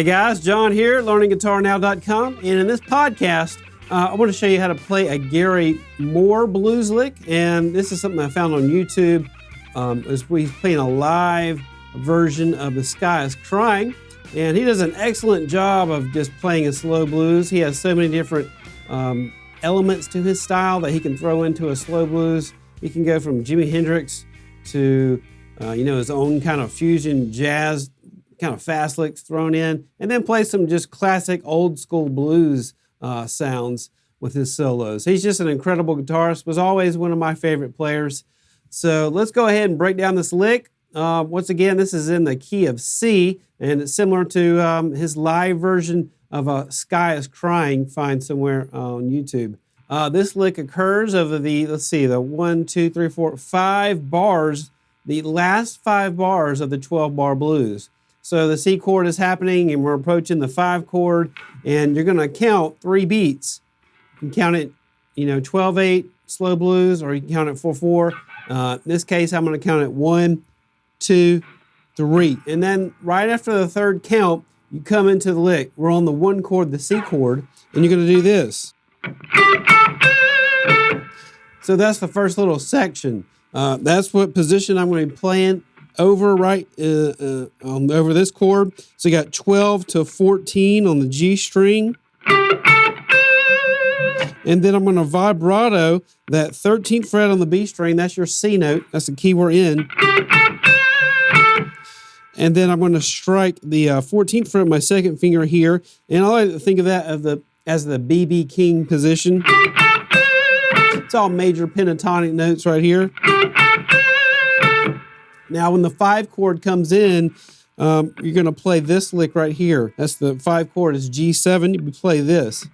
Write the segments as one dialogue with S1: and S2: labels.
S1: Hey guys, John here, learningguitarnow.com, and in this podcast, I want to show you how to play a Gary Moore blues lick, and this is something I found on YouTube. He's playing a live version of The Sky is Crying, and he does an excellent job of just playing a slow blues. He has so many different elements to his style that he can throw into a slow blues. He can go from Jimi Hendrix to his own kind of fusion jazz, kind of fast licks thrown in, and then play some just classic old school blues sounds with his solos. He's just an incredible guitarist, was always one of my favorite players. So let's go ahead and break down this lick. Once again, this is in the key of C, and it's similar to his live version of Sky is Crying, find somewhere on YouTube. This lick occurs over the 5 bars, the last 5 bars of the 12-bar blues. So the C chord is happening, and we're approaching the 5 chord, and you're going to count 3 beats. You can count it, 12/8 slow blues, or you can count it 4/4. In this case, I'm going to count it 1, 2, 3. And then right after the 3rd count, you come into the lick. We're on the 1 chord, the C chord, and you're going to do this. So that's the first little section. That's what position I'm going to be playing over over this chord. So you got 12 to 14 on the G string. And then I'm going to vibrato that 13th fret on the B string. That's your C note. That's the key we're in. And then I'm going to strike the 14th fret with my 2nd finger here. And I like to think of that as the B.B. King position. It's all major pentatonic notes right here. Now, when the 5 chord comes in, you're going to play this lick right here. That's the 5 chord is G7. You play this.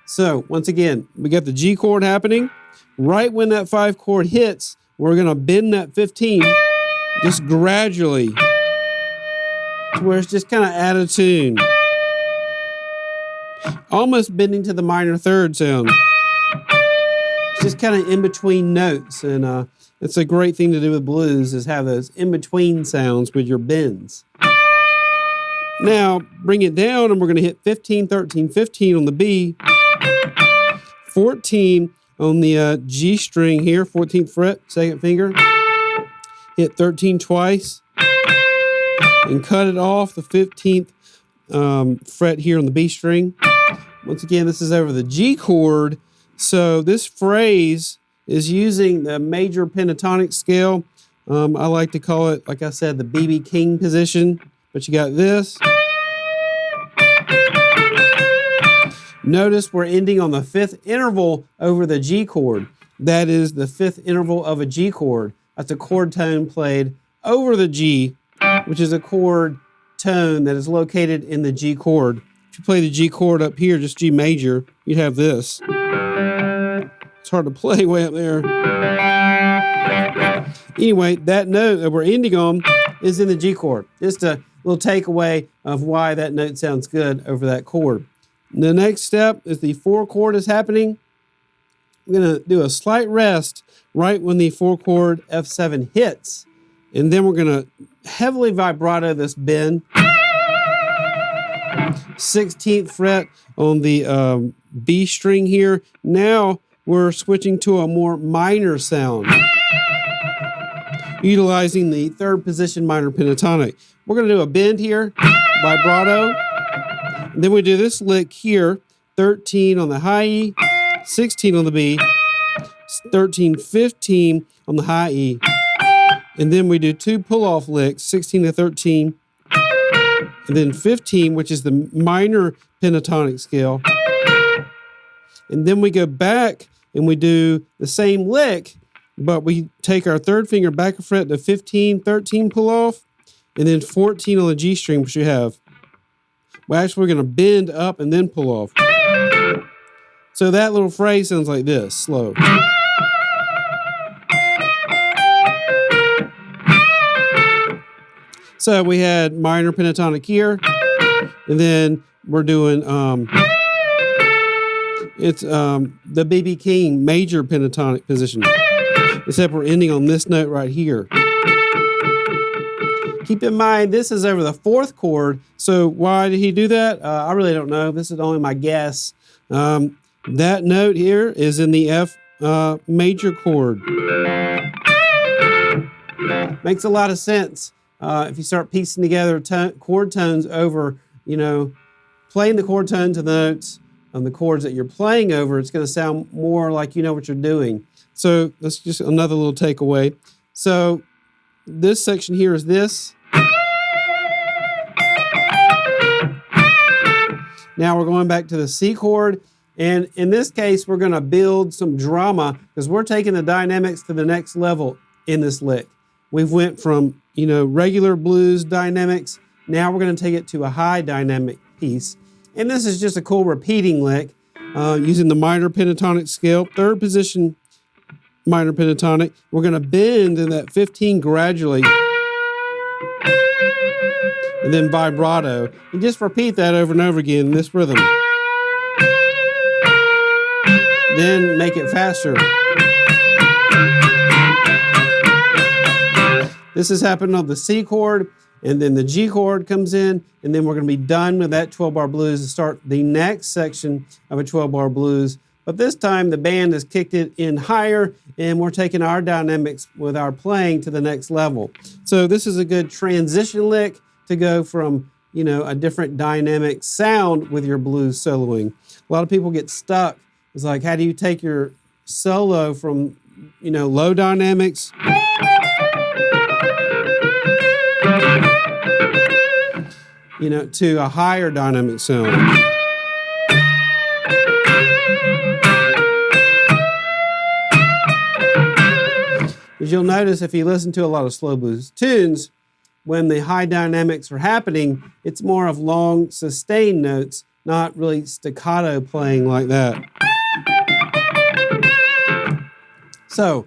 S1: So, once again, we got the G chord happening. Right when that 5 chord hits, we're going to bend that 15 just gradually to where it's just kind of out of tune. Almost bending to the minor third sound. Just kind of in between notes, and it's a great thing to do with blues is have those in between sounds with your bends. Now bring it down, and we're going to hit 15, 13, 15 on the B, 14 on the G string here, 14th fret, 2nd finger. Hit 13 twice, and cut it off the 15th fret here on the B string. Once again, this is over the G chord. So this phrase is using the major pentatonic scale. I like to call it, like I said, the B.B. King position. But you got this. Notice we're ending on the 5th interval over the G chord. That is the 5th interval of a G chord. That's a chord tone played over the G, which is a chord tone that is located in the G chord. If you play the G chord up here, just G major, you'd have this. It's hard to play way up there. Anyway, that note that we're ending on is in the G chord. Just a little takeaway of why that note sounds good over that chord. The next step is the 4 chord is happening. We're going to do a slight rest right when the 4 chord F7 hits. And then we're going to heavily vibrato this bend. 16th fret on the B string here. Now we're switching to a more minor sound, utilizing the 3rd position minor pentatonic. We're going to do a bend here, vibrato. And then we do this lick here, 13 on the high E, 16 on the B, 13, 15 on the high E. And then we do 2 pull-off licks, 16 to 13, and then 15, which is the minor pentatonic scale. And then we go back and we do the same lick, but we take our 3rd finger back a fret to 15, 13 pull off, and then 14 on the G string, which you have. Well, actually, we're going to bend up and then pull off. So that little phrase sounds like this, slow. So we had minor pentatonic here, and then we're doing the B.B. King major pentatonic position, except we're ending on this note right here. keep in mind, this is over the 4th chord. So why did he do that? I really don't know. This is only my guess. That note here is in the F major chord. Makes a lot of sense if you start piecing together chord tones over, playing the chord tone to the notes on the chords that you're playing over. It's going to sound more like you know what you're doing. So that's just another little takeaway. So this section here is this. Now we're going back to the C chord. And in this case, we're going to build some drama because we're taking the dynamics to the next level in this lick. We've went from, regular blues dynamics. Now we're going to take it to a high dynamic piece. And this is just a cool repeating lick using the minor pentatonic scale, 3rd position minor pentatonic. We're going to bend in that 15 gradually and then vibrato. And just repeat that over and over again in this rhythm. Then make it faster. This has happened on the C chord, and then the G chord comes in, and then we're going to be done with that 12-bar blues and start the next section of a 12-bar blues. But this time the band has kicked it in higher, and we're taking our dynamics with our playing to the next level. So this is a good transition lick to go from, a different dynamic sound with your blues soloing. A lot of people get stuck. It's like, how do you take your solo from, low dynamics to a higher dynamic sound? As you'll notice, if you listen to a lot of slow blues tunes, when the high dynamics are happening, it's more of long sustained notes, not really staccato playing like that. So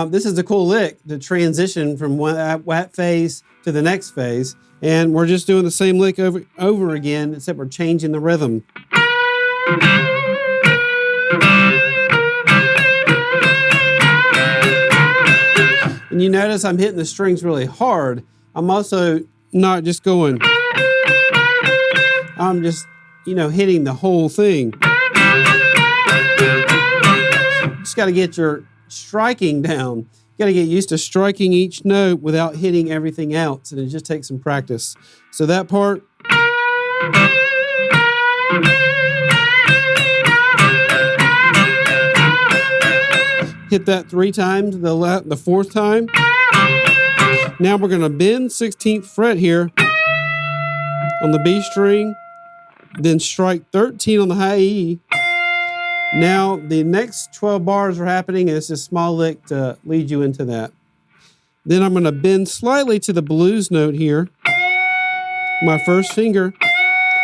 S1: this is a cool lick, the transition from one phase to the next phase. And we're just doing the same lick over again, except we're changing the rhythm. And you notice I'm hitting the strings really hard. I'm also not just going. I'm just, hitting the whole thing. Just got to get your striking down. You got to get used to striking each note without hitting everything else, and it just takes some practice. So that part. Hit that 3 times, the 4th time. Now we're going to bend 16th fret here on the B string, then strike 13 on the high E. Now the next 12 bars are happening, and it's a small lick to lead you into that. Then I'm going to bend slightly to the blues note here. My first finger,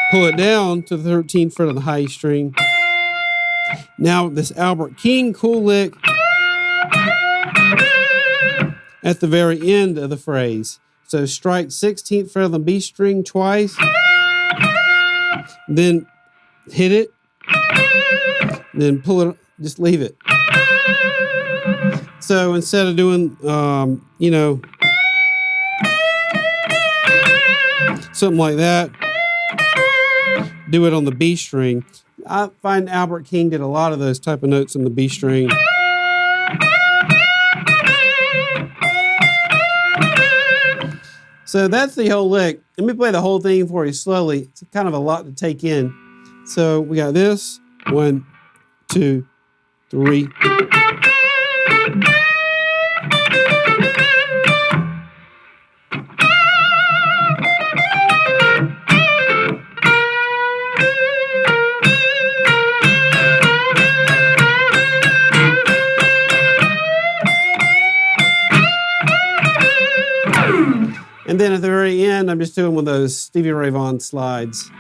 S1: pull it down to the 13th fret of the high E string. Now this Albert King cool lick at the very end of the phrase. So strike 16th fret of the B string twice, then hit it, then pull it, just leave it. So instead of doing, something like that, do it on the B string. I find Albert King did a lot of those type of notes on the B string. So that's the whole lick. Let me play the whole thing for you slowly. It's kind of a lot to take in. So we got this. 1, 2, 3. And then at the very end, I'm just doing one of those Stevie Ray Vaughan slides,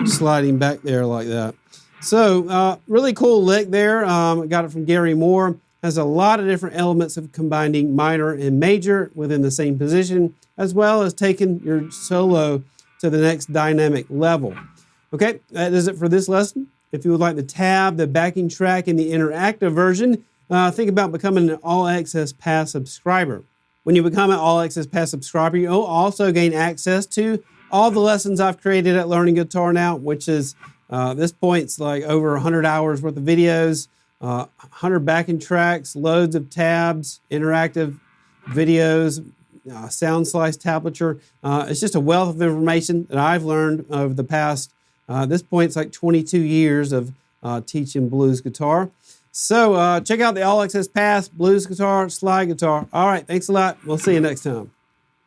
S1: sliding back there like that. So really cool lick there. I got it from Gary Moore. Has a lot of different elements of combining minor and major within the same position, as well as taking your solo to the next dynamic level. Okay, that is it for this lesson. If you would like the tab, the backing track, and the interactive version, think about becoming an All Access Pass subscriber. When you become an All Access Pass subscriber, you'll also gain access to all the lessons I've created at Learning Guitar Now, which is, this point's like over 100 hours worth of videos, 100 backing tracks, loads of tabs, interactive videos, sound slice tablature. It's just a wealth of information that I've learned over the past, this point's like 22 years of teaching blues guitar. So check out the All Access Pass, blues guitar, slide guitar. All right, thanks a lot. We'll see you next time.